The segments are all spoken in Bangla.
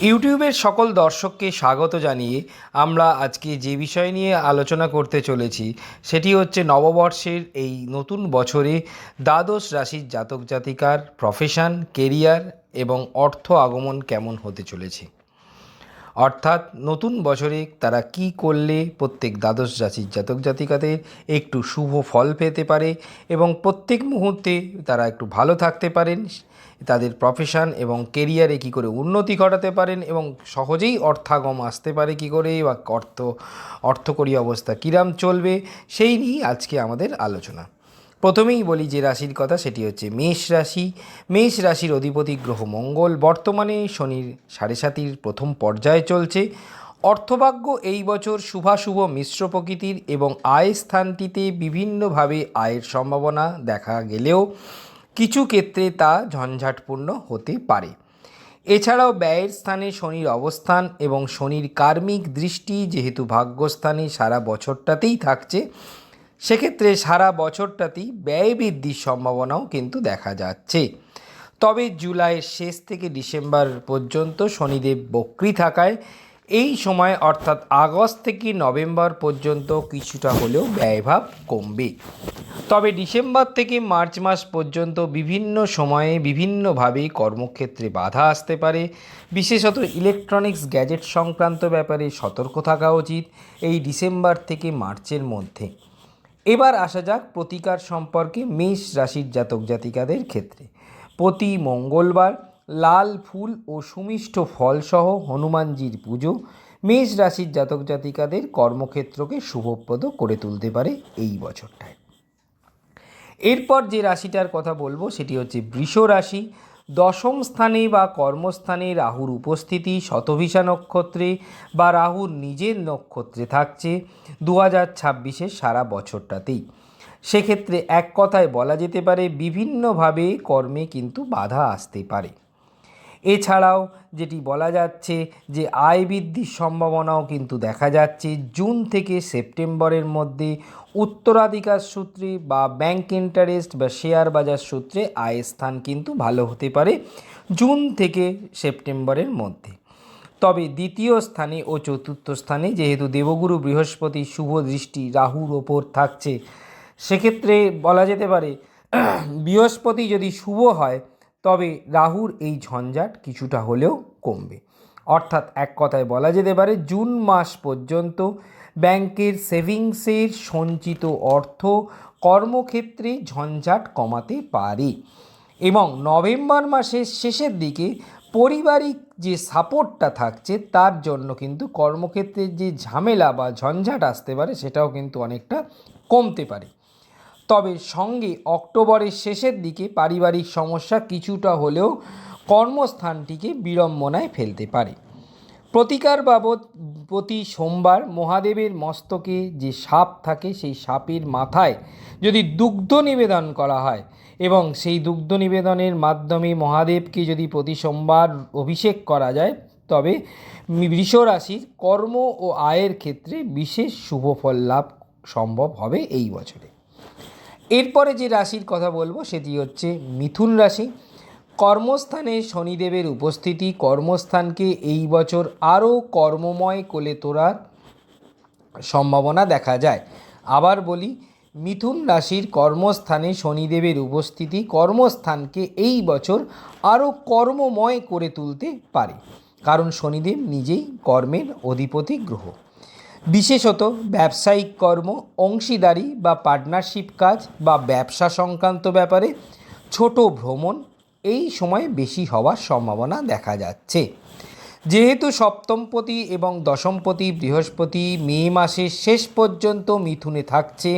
ইউটিউবের সকল দর্শককে স্বাগত জানিয়ে আমরা আজকে যে বিষয় নিয়ে আলোচনা করতে চলেছি সেটি হচ্ছে নববর্ষের এই নতুন বছরে দ্বাদশ রাশির জাতক জাতিকার প্রফেশন, কেরিয়ার এবং অর্থ আগমন কেমন হতে চলেছে। অর্থাৎ নতুন বছরে তারা কি করলে প্রত্যেক দ্বাদশ রাশির জাতক জাতিকাদের একটু শুভ ফল পেতে পারে এবং প্রত্যেক মুহূর্তে তারা একটু ভালো থাকতে পারেন, তাদের প্রফেশন এবং কেরিয়ারে কী করে উন্নতি ঘটাতে পারেন এবং সহজেই অর্থাগম আসতে পারে কী করে, বা অর্থকরী অবস্থা কিরাম চলবে, সেই নিয়েই আজকে আমাদের আলোচনা। প্রথমেই বলি যে রাশির কথা, সেটি হচ্ছে মেষ রাশি। মেষ রাশির অধিপতি গ্রহ মঙ্গল বর্তমানে শনির 7.5 প্রথম পর্যায়ে চলছে। অর্থভাগ্য এই বছর শুভাশুভ মিশ্র প্রকৃতির এবং আয় স্থানটিতে বিভিন্নভাবে আয়ের সম্ভাবনা দেখা গেলেও কিছু ক্ষেত্রে তা ঝঞ্ঝাটপূর্ণ হতে পারে। এছাড়াও ব্যয়ের স্থানে শনির অবস্থান এবং শনির কার্মিক দৃষ্টি যেহেতু ভাগ্যস্থানে সারা বছরটাতেই থাকছে, সেক্ষেত্রে সারা বছরটাতেই ব্যয় বৃদ্ধির সম্ভাবনাও কিন্তু দেখা যাচ্ছে। তবে জুলাইয়ের শেষ থেকে ডিসেম্বর পর্যন্ত শনিদেব বক্রী থাকায় এই সময় অর্থাৎ আগস্ট থেকে নভেম্বর পর্যন্ত কিছুটা হলেও ব্যয়ভাব কমবে। তবে ডিসেম্বর থেকে মার্চ মাস পর্যন্ত বিভিন্ন সময়ে বিভিন্নভাবে কর্মক্ষেত্রে বাধা আসতে পারে। বিশেষত ইলেকট্রনিক্স গ্যাজেট সংক্রান্ত ব্যাপারে সতর্ক থাকা উচিত এই ডিসেম্বর থেকে মার্চের মধ্যে। এবার আসা যাক প্রতিকার সম্পর্কে মেষ রাশির জাতক জাতিকাদের ক্ষেত্রে। প্রতি মঙ্গলবার লাল ফুল ও সুমিষ্ট ফলসহ হনুমানজির পুজো মেষ রাশির জাতক জাতিকাদের কর্মক্ষেত্রকে শুভপ্রদ করে তুলতে পারে এই বছরটায়। এরপর যে রাশিটার কথা বলবো সেটি হচ্ছে বৃষ রাশি। দশম স্থানে বা কর্মস্থানে রাহুর উপস্থিতি শতভিষা নক্ষত্রে বা রাহুর নিজের নক্ষত্রে থাকছে 2026-এর সারা বছরটাতেই। সেক্ষেত্রে এক কথায় বলা যেতে পারে বিভিন্নভাবে কর্মে কিন্তু বাধা আসতে পারে। এছাড়াও যেটি বলা যাচ্ছে যে আয় বৃদ্ধির সম্ভাবনাও কিন্তু দেখা যাচ্ছে জুন থেকে সেপ্টেম্বরের মধ্যে উত্তরাধিকার সূত্রে বা ব্যাংক ইন্টারেস্ট বা শেয়ার বাজার সূত্রে আয়ের স্থান কিন্তু ভালো হতে পারে জুন থেকে সেপ্টেম্বরের মধ্যে। তবে দ্বিতীয় স্থানে ও চতুর্থ স্থানে যেহেতু দেবগুরু বৃহস্পতি শুভ দৃষ্টি রাহুর ওপর থাকছে, সেক্ষেত্রে বলা যেতে পারে বৃহস্পতি যদি শুভ হয় তবে রাহুর এই ঝঞ্ঝাট কিছুটা হলেও কমবে। অর্থাৎ এক কথায় বলা যেতে পারে জুন মাস পর্যন্ত ব্যাংকের সেভিংসের সঞ্চিত অর্থ কর্মক্ষেত্রে ঝঞ্ঝাট কমাতে পারে এবং নভেম্বর মাসের শেষের দিকে পারিবারিক যে সাপোর্টটা থাকছে তার জন্য কিন্তু কর্মক্ষেত্রের যে ঝামেলা বা ঝঞ্ঝাট আসতে পারে সেটাও কিন্তু অনেকটা কমতে পারে। তবে সঙ্গে অক্টোবরের শেষের দিকে পারিবারিক সমস্যা কিছুটা হলেও কর্মস্থানটিকে বিড়ম্বনায় ফেলতে পারে। প্রতিকার বাবদ প্রতি সোমবার মহাদেবের মস্তকে যে সাপ থাকে সেই সাপের মাথায় যদি দুগ্ধ নিবেদন করা হয় এবং সেই দুগ্ধ নিবেদনের মাধ্যমে মহাদেবকে যদি প্রতি সোমবার অভিষেক করা যায় তবে বৃষ রাশির কর্ম ও আয়ের ক্ষেত্রে বিশেষ শুভ ফল লাভ সম্ভব হবে এই বছরে। এরপরে যে রাশির কথা বলবো সেটি হচ্ছে মিথুন রাশি। কর্মস্থানে শনিদেবের উপস্থিতি কর্মস্থানকে এই বছর আরও কর্মময় করে তোলার সম্ভাবনা দেখা যায়। আবার বলি, মিথুন রাশির কর্মস্থানে শনিদেবের উপস্থিতি কর্মস্থানকে এই বছর আরও কর্মময় করে তুলতে পারে, কারণ শনিদেব নিজেই কর্মের অধিপতি গ্রহ। বিশেষত ব্যবসায়িক কর্ম, অংশীদারি বা পার্টনারশিপ কাজ বা ব্যবসা সংক্রান্ত ব্যাপারে ছোট ভ্রমণ এই সময় বেশি হওয়ার সম্ভাবনা দেখা যাচ্ছে। যেহেতু সপ্তমপতি এবং দশমপতি বৃহস্পতি মে মাসের শেষ পর্যন্ত মিথুনে থাকছে,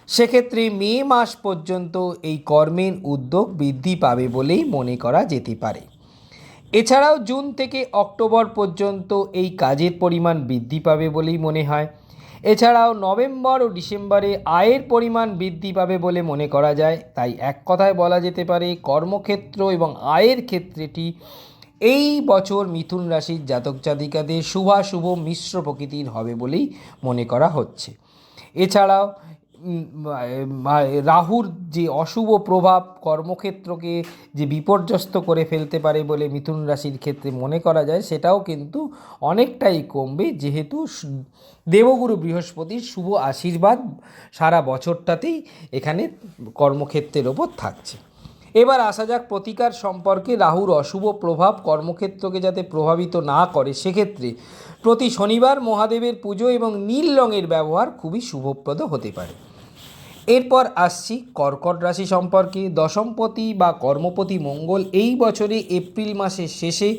সেক্ষেত্রে মে মাস পর্যন্ত এই কর্মের উদ্যোগ বৃদ্ধি পাবে বলেই মনে করা যেতে পারে। এছাড়াও জুন থেকে অক্টোবর পর্যন্ত এই কাজের পরিমাণ বৃদ্ধি পাবে বলেই মনে হয়। এছাড়াও নভেম্বর ও ডিসেম্বরে আয়ের পরিমাণ বৃদ্ধি পাবে বলে মনে করা যায়। তাই এক কথায় বলা যেতে পারে কর্মক্ষেত্র এবং আয়ের ক্ষেত্রটি এই বছর মিথুন রাশির জাতক জাতিকাদের শুভাশুভ মিশ্র প্রকৃতির হবে বলেই মনে করা হচ্ছে। এছাড়াও রাহুর যে অশুভ প্রভাব কর্মক্ষেত্রকে যে বিপর্যস্ত করে ফেলতে পারে বলে মিথুন রাশির ক্ষেত্রে মনে করা যায়, সেটাও কিন্তু অনেকটাই কমবে, যেহেতু দেবগুরু বৃহস্পতির শুভ আশীর্বাদ সারা বছরটাতেই এখানে কর্মক্ষেত্রের ওপর থাকছে। এবার আসা যাক প্রতিকার সম্পর্কে। রাহুর অশুভ প্রভাব কর্মক্ষেত্রকে যাতে প্রভাবিত না করে, সেক্ষেত্রে প্রতি শনিবার মহাদেবের পুজো এবং নীল রঙের ব্যবহার খুবই শুভপ্রদ হতে পারে। এরপর আসছি কর্কট রাশি সম্পর্কে। দশমপতি বা কর্মপতি মঙ্গল এই বছরে এপ্রিল মাসের শেষে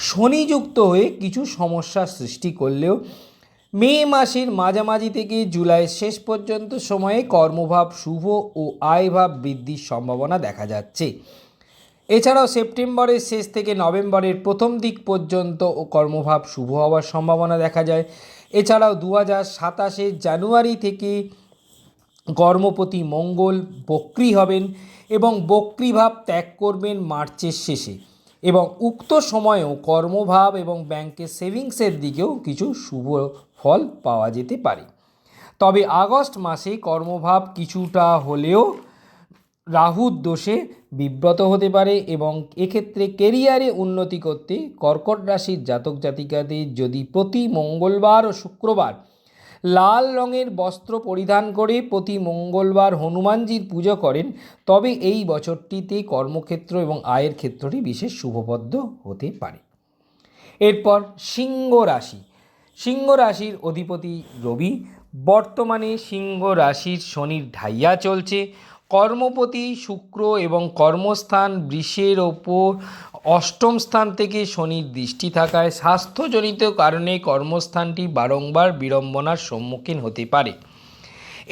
শনিযুক্ত হয়ে কিছু সমস্যার সৃষ্টি করলেও মে মাসের মাঝামাঝি থেকে জুলাইয়ের শেষ পর্যন্ত সময়ে কর্মভাব শুভ ও আয়ভাব বৃদ্ধির সম্ভাবনা দেখা যাচ্ছে। এছাড়াও সেপ্টেম্বরের শেষ থেকে নভেম্বরের প্রথম দিক পর্যন্ত ও কর্মভাব শুভ হওয়ার সম্ভাবনা দেখা যায়। এছাড়াও 2027 জানুয়ারি থেকে কর্মপতি মঙ্গল বক্রী হবেন এবং বক্রীভাব ত্যাগ করবেন মার্চের শেষে, এবং উক্ত সময়েও কর্মভাব এবং ব্যাংকের সেভিংসের দিকেও কিছু শুভ ফল পাওয়া যেতে পারে। তবে আগস্ট মাসে কর্মভাব কিছুটা হলেও রাহুর দোষে বিব্রত হতে পারে, এবং এক্ষেত্রে কেরিয়ারে উন্নতি করতে কর্কট রাশির জাতক জাতিকাদের যদি প্রতি মঙ্গলবার ও শুক্রবার লাল রঙের বস্ত্র পরিধান করে প্রতি মঙ্গলবার হনুমানজির পুজো করেন, তবে এই বছরটিতে কর্মক্ষেত্র এবং আয়ের ক্ষেত্রটি বিশেষ শুভপ্রদ হতে পারে। এরপর সিংহ রাশি। সিংহ রাশির অধিপতি রবি। বর্তমানে সিংহ রাশির শনির ঢাইয়া চলছে। কর্মপতি শুক্র এবং কর্মস্থান বৃষের ওপর অষ্টম স্থান থেকে শনির দৃষ্টি থাকায় স্বাস্থ্যজনিত কারণে কর্মস্থানটি বারংবার বিড়ম্বনার সম্মুখীন হতে পারে।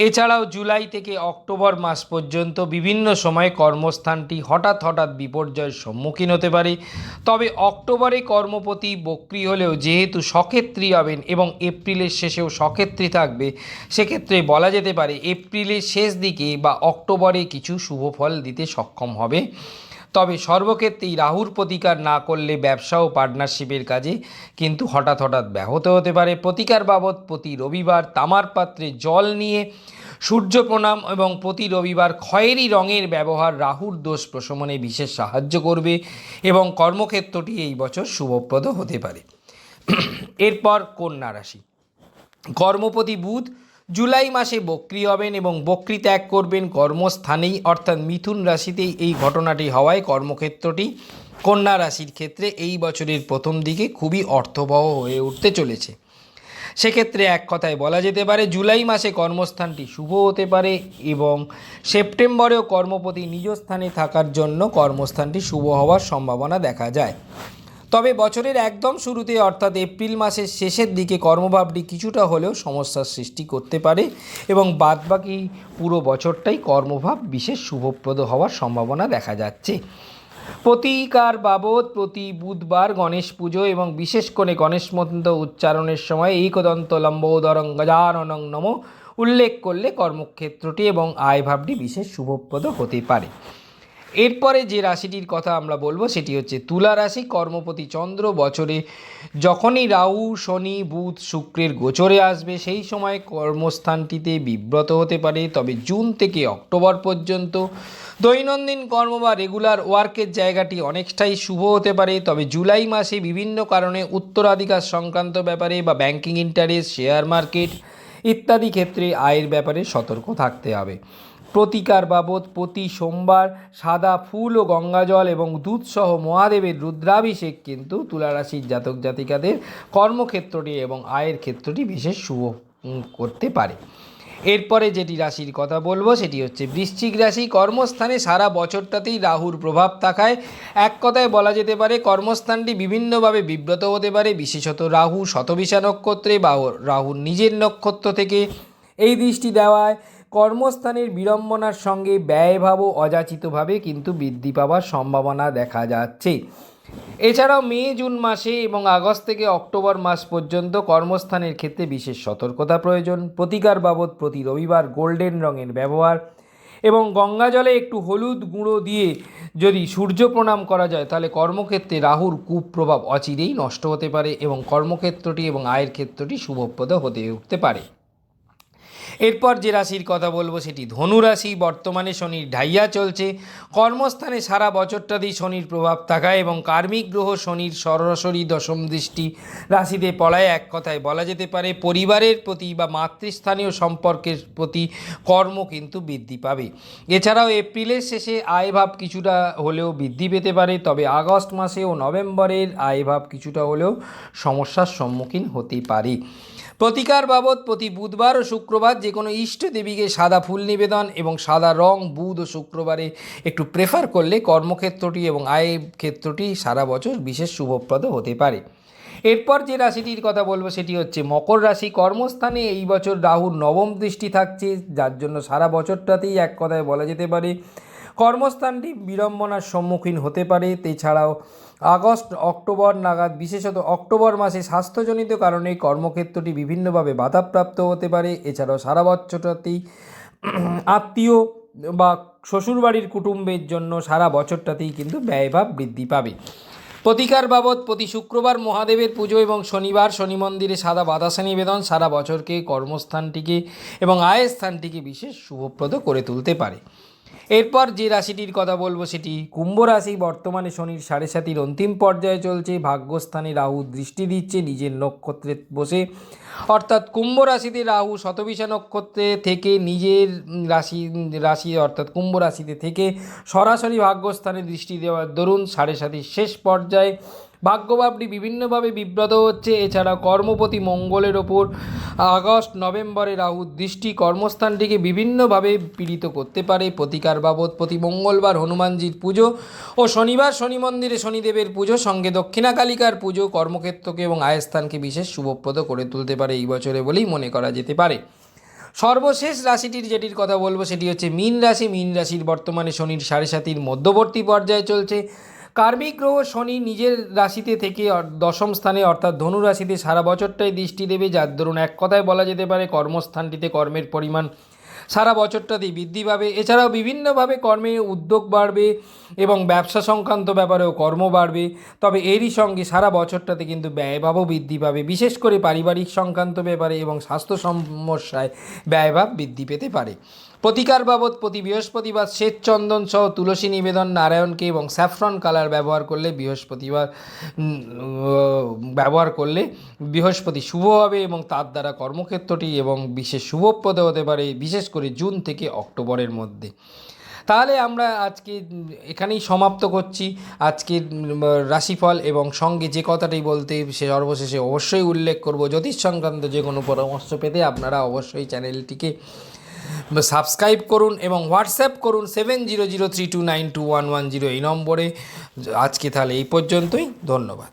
এছাড়াও জুলাই থেকে অক্টোবর মাস পর্যন্ত বিভিন্ন সময়ে কর্মস্থানটি হঠাৎ বিপর্যয়ের সম্মুখীন হতে পারে। তবে অক্টোবরে কর্মপতি বক্রী হলেও যেহেতু সক্ষেত্রী হবেন এবং এপ্রিলের শেষেও সক্ষেত্রী থাকবে, সেক্ষেত্রে বলা যেতে পারে এপ্রিলের শেষ দিকে বা অক্টোবরে কিছু শুভ ফল দিতে সক্ষম হবে। তবে সর্বক্ষেত্রেই রাহুর প্রতিকার না করলে ব্যবসা ও পার্টনারশিপের কাজে কিন্তু হঠাৎ ব্যাহত হতে পারে। প্রতিকার বাবদ প্রতি রবিবার তামার পাত্রে জল নিয়ে সূর্য প্রণাম এবং প্রতি রবিবার খয়েরি রঙের ব্যবহার রাহুর দোষ প্রশমনে বিশেষ সাহায্য করবে এবং কর্মক্ষেত্রটি এই বছর শুভপ্রদ হতে পারে। এরপর কন্যা রাশি। কর্মপতি বুধ জুলাই মাসে বক্রী হবেন এবং বক্রী ত্যাগ করবেন কর্মস্থানেই, অর্থাৎ মিথুন রাশিতেই এই ঘটনাটি হওয়ায় কর্মক্ষেত্রটি কন্যা রাশির ক্ষেত্রে এই বছরের প্রথম দিকে খুবই অর্থবহ হয়ে উঠতে চলেছে। সেক্ষেত্রে এক কথায় বলা যেতে পারে জুলাই মাসে কর্মস্থানটি শুভ হতে পারে এবং সেপ্টেম্বরেও কর্মপতি নিজ স্থানে থাকার জন্য কর্মস্থানটি শুভ হওয়ার সম্ভাবনা দেখা যায়। তবে বছরের একদম শুরুতে অর্থাৎ এপ্রিল মাসের শেষের দিকে কর্মভাবটি কিছুটা হলেও সমস্যার সৃষ্টি করতে পারে এবং বাদবাকি পুরো বছরটাই কর্মভাব বিশেষ শুভপ্রদ হওয়ার সম্ভাবনা দেখা যাচ্ছে। প্রতিকার বাবদ প্রতি বুধবার গণেশ পুজো এবং বিশেষ করে গণেশ মন্ত্র উচ্চারণের সময় এইকদন্ত লম্বোদরং গজাননং নমঃ উল্লেখ করলে কর্মক্ষেত্রটি এবং আয়ভাবটি বিশেষ শুভপ্রদ হতে পারে। এরপরে যে রাশিটির কথা আমরা বলবো সেটি হচ্ছে তুলা রাশি। কর্মপতি চন্দ্র বছরে যখনই রাহু শনি বুধ শুক্রের গোচরে আসবে সেই সময় কর্মস্থানটিতে বিব্রত হতে পারে। তবে জুন থেকে অক্টোবর পর্যন্ত দৈনন্দিন কর্ম বা রেগুলার ওয়ার্কের জায়গাটি অনেকটাই শুভ হতে পারে। তবে জুলাই মাসে বিভিন্ন কারণে উত্তরাধিকার সংক্রান্ত ব্যাপারে বা ব্যাংকিং ইন্টারেস্ট শেয়ার মার্কেট ইত্যাদি ক্ষেত্রে আয়ের ব্যাপারে সতর্ক থাকতে হবে। প্রতিকার বাবদ প্রতি সোমবার সাদা ফুল ও গঙ্গাজল এবং দুধসহ মহাদেবের রুদ্রাভিষেক কিন্তু তুলা রাশির জাতক জাতিকাদের কর্মক্ষেত্রটি এবং আয়ের ক্ষেত্রটি বিশেষ শুভ করতে পারে। এরপরে যেটি রাশির কথা বলবো সেটি হচ্ছে বৃশ্চিক রাশি। কর্মস্থানে সারা বছরটাতেই রাহুর প্রভাব থাকায় এক কথায় বলা যেতে পারে কর্মস্থানটি বিভিন্নভাবে বিব্রত হতে পারে, বিশেষত রাহু শতবিশা নক্ষত্রে বা রাহুর নিজের নক্ষত্র থেকে এই দৃষ্টি দেওয়ায় কর্মস্থানের বিড়ম্বনার সঙ্গে ব্যয়ভাবও অযাচিতভাবে কিন্তু বৃদ্ধি পাওয়ার সম্ভাবনা দেখা যাচ্ছে। এছাড়াও মে জুন মাসে এবং আগস্ট থেকে অক্টোবর মাস পর্যন্ত কর্মস্থানের ক্ষেত্রে বিশেষ সতর্কতা প্রয়োজন। প্রতিকার বাবদ প্রতি রবিবার গোল্ডেন রঙের ব্যবহার এবং গঙ্গা জলে একটু হলুদ গুঁড়ো দিয়ে যদি সূর্য প্রণাম করা যায় তাহলে কর্মক্ষেত্রে রাহুর কুপ্রভাব অচিরেই নষ্ট হতে পারে এবং কর্মক্ষেত্রটি এবং আয়ের ক্ষেত্রটি শুভপ্রদ হতে উঠতে পারে। এরপর যে রাশির কথা বলবো সেটি ধনু রাশি। বর্তমানে শনির ঢাইয়া চলছে, কর্মস্থানে সারা বছরটাতেই শনির প্রভাব থাকায় এবং কার্মিক গ্রহ শনির সরাসরি দশম দৃষ্টি রাশিতে পড়ায় এক কথায় বলা যেতে পারে পরিবারের প্রতি বা মাতৃস্থানীয় সম্পর্কের প্রতি কর্ম কিন্তু বৃদ্ধি পাবে। এছাড়াও এপ্রিলের শেষে আয়ভাব কিছুটা হলেও বৃদ্ধি পেতে পারে, তবে আগস্ট মাসে ও নভেম্বরের আয়ভাব কিছুটা হলেও সমস্যার সম্মুখীন হতে পারে। প্রতিকার বাবদ প্রতি বুধবার ও শুক্রবার যে কোনো ইষ্ট দেবীকে সাদা ফুল নিবেদন এবং সাদা রং বুধ ও শুক্রবারে একটু প্রেফার করলে কর্মক্ষেত্রটি এবং আয় ক্ষেত্রটি সারা বছর বিশেষ শুভপ্রদ হতে পারে। এরপর যে রাশিটির কথা বলবো সেটি হচ্ছে মকর রাশি। কর্মস্থানে এই বছর রাহুর নবম দৃষ্টি থাকছে, যার জন্য সারা বছরটাতেই এক কথায় বলা যেতে পারে কর্মস্থানটি বিড়ম্বনার সম্মুখীন হতে পারে। এছাড়াও আগস্ট অক্টোবর নাগাদ, বিশেষত অক্টোবর মাসে স্বাস্থ্যজনিত কারণে কর্মক্ষেত্রটি বিভিন্নভাবে বাধাপ্রাপ্ত হতে পারে। এছাড়াও সারা বছরটাতেই আত্মীয় বা শ্বশুরবাড়ির কুটুম্বের জন্য সারা বছরটাতেই কিন্তু ব্যয়ভাব বৃদ্ধি পাবে। প্রতিকার বাবদ প্রতি শুক্রবার মহাদেবের পুজো এবং শনিবার শনি মন্দিরে সাদা বাতাসা নিবেদন সারা বছরকে কর্মস্থানটিকে এবং আয়ের স্থানটিকে বিশেষ শুভপ্রদ করে তুলতে পারে। এরপর যে রাশিটির কথা বলবো সেটি কুম্ভ রাশি। বর্তমানে শনির 7.5 অন্তিম পর্যায়ে চলছে, ভাগ্যস্থানে রাহু দৃষ্টি দিচ্ছে নিজের নক্ষত্রে বসে, অর্থাৎ কুম্ভ রাশিতে রাহু শতবিশা নক্ষত্রে থেকে নিজের রাশি অর্থাৎ কুম্ভ রাশিতে থেকে সরাসরি ভাগ্যস্থানে দৃষ্টি দেওয়ার দরুন 7.5 শেষ পর্যায়ে ভাগ্যভাবটি বিভিন্নভাবে বিব্রত হচ্ছে। এছাড়া কর্মপতি মঙ্গলের ওপর আগস্ট নভেম্বরে রাহুর দৃষ্টি কর্মস্থানটিকে বিভিন্নভাবে পীড়িত করতে পারে। প্রতিকার বাবদ প্রতি মঙ্গলবার হনুমানজির পুজো ও শনিবার শনি মন্দিরে শনিদেবের পুজো সঙ্গে দক্ষিণাকালিকার পুজো কর্মক্ষেত্রকে এবং আয়স্থানকে বিশেষ শুভপ্রদ করে তুলতে পারে এই বছরে বলেই মনে করা যেতে পারে। সর্বশেষ রাশিটির যেটির কথা বলবো সেটি হচ্ছে মীন রাশি। মীন রাশির বর্তমানে শনির 7.5 মধ্যবর্তী পর্যায়ে চলছে। কার্মিক গ্রহ শনি নিজের রাশিতে থেকে দশম স্থানে অর্থাৎ ধনু রাশিতে সারা বছরটাই দৃষ্টি দেবে, যার দরুন এক কথায় বলা যেতে পারে কর্মস্থানটিতে কর্মের পরিমাণ সারা বছরটাতেই বৃদ্ধি পাবে। এছাড়াও বিভিন্নভাবে কর্মে উদ্যোগ বাড়বে এবং ব্যবসা সংক্রান্ত ব্যাপারেও কর্ম বাড়বে, তবে এরই সঙ্গে সারা বছরটাতে কিন্তু ব্যয়ভাবও বৃদ্ধি পাবে, বিশেষ করে পারিবারিক সংক্রান্ত ব্যাপারে এবং স্বাস্থ্য সমস্যায় ব্যয়ভাব বৃদ্ধি পেতে পারে। প্রতিকার বাবদ প্রতি বৃহস্পতিবার শ্বেত চন্দন সহ তুলসী নিবেদন নারায়ণকে এবং স্যাফরন কালার ব্যবহার করলে বৃহস্পতি শুভ হবে এবং তার দ্বারা কর্মক্ষেত্রটি এবং বিশেষ শুভপ্রদ হতে পারে, বিশেষ করে জুন থেকে অক্টোবরের মধ্যে। তাহলে আমরা আজকে এখানেই সমাপ্ত করছি আজকের রাশিফল, এবং সঙ্গে যে কথাটি বলতে সর্বশেষে অবশ্যই উল্লেখ করব, জ্যোতিষ সংক্রান্ত যে কোনো পরামর্শ পেতে আপনারা অবশ্যই চ্যানেলটিকে সাবস্ক্রাইব করুন এবং হোয়াটসঅ্যাপ করুন 7003292110 এই নম্বরে। আজকে তাহলে এই পর্যন্তই, ধন্যবাদ।